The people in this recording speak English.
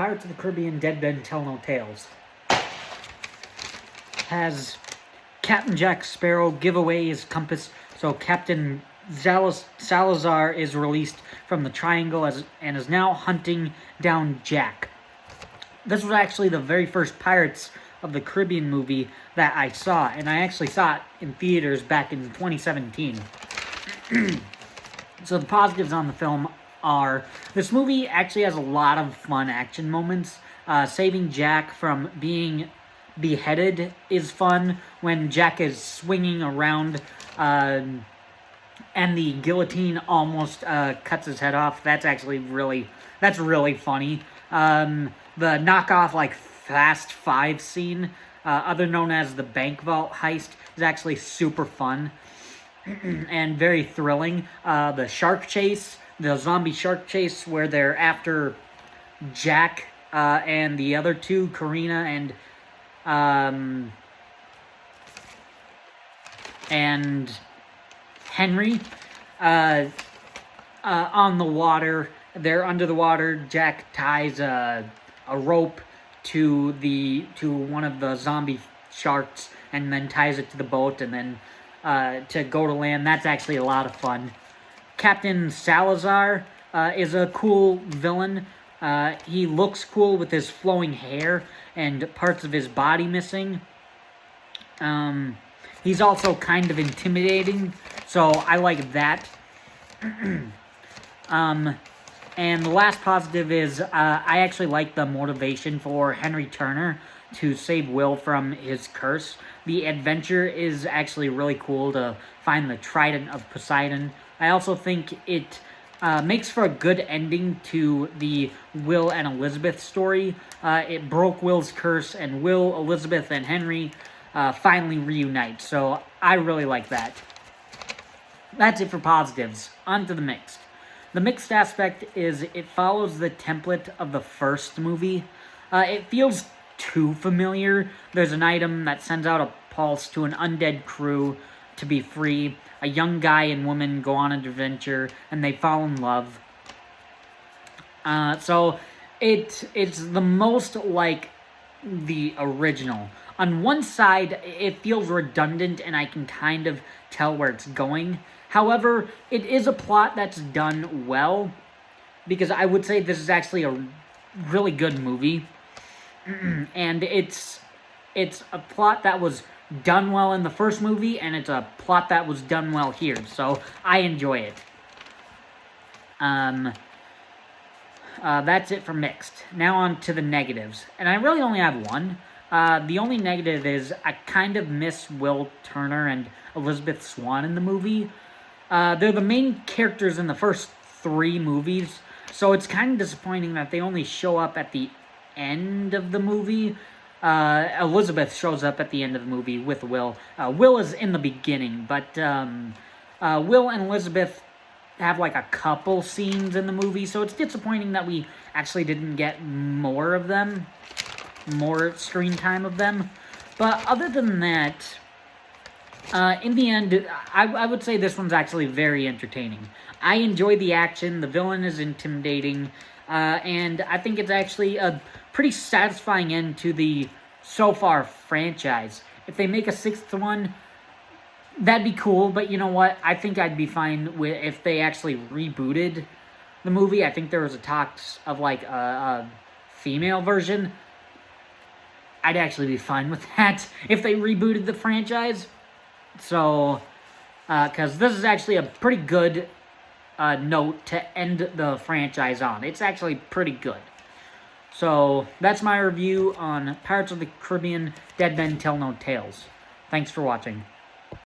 Pirates of the Caribbean Dead Men Tell No Tales has Captain Jack Sparrow give away his compass, so Captain Salazar is released from the Triangle and is now hunting down Jack. This was actually the very first Pirates of the Caribbean movie that I saw, and I actually saw it in theaters back in 2017. So the positives on the film are, this movie actually has a lot of fun action moments. Saving Jack from being beheaded is fun when Jack is swinging around and the guillotine almost cuts his head off. That's actually really funny. The knockoff, like, Fast Five scene, other known as the bank vault heist, is actually super fun and very thrilling. The shark chase, the zombie shark chase, where they're after Jack and the other two, Karina and Henry, on the water. They're under the water. Jack ties a rope to one of the zombie sharks and then ties it to the boat and then to go to land. That's actually a lot of fun. Captain Salazar is a cool villain. He looks cool with his flowing hair and parts of his body missing. He's also kind of intimidating, so I like that. And the last positive is I actually like the motivation for Henry Turner to save Will from his curse. The adventure is actually really cool to find the Trident of Poseidon. I also think it makes for a good ending to the Will and Elizabeth story. It broke Will's curse, and Will, Elizabeth, and Henry finally reunite. So I really like that. That's it for positives. On to the mixed. The mixed aspect is it follows the template of the first movie. It feels too familiar. There's an item that sends out a pulse to an undead crew to be free. A young guy and woman go on an adventure, and they fall in love. So it's the most like the original. On one side, it feels redundant, and I can kind of tell where it's going. However, it is a plot that's done well, because I would say this is actually a really good movie. And it's a plot that was done well in the first movie, and it's a plot that was done well here, so I enjoy it. That's it for mixed. Now on to the negatives, and I really only have one. The only negative is I kind of miss Will Turner and Elizabeth Swann in the movie. They're the main characters in the first 3 movies, so it's kind of disappointing that they only show up at the end of the movie. Elizabeth shows up at the end of the movie with Will. Will is in the beginning, but Will and Elizabeth have like a couple scenes in the movie, so it's disappointing that we actually didn't get more of them, more screen time of them. But other than that, in the end, I would say this one's actually very entertaining. I enjoy the action, the villain is intimidating, and I think it's actually a pretty satisfying end to the so far franchise. If they make a 6th one, that'd be cool, but you know what? I think I'd be fine with if they actually rebooted the movie. I think there was a talks of like a female version. I'd actually be fine with that if they rebooted the franchise. So, because this is actually a pretty good note to end the franchise on. It's actually pretty good. So, that's my review on Pirates of the Caribbean Dead Men Tell No Tales. Thanks for watching.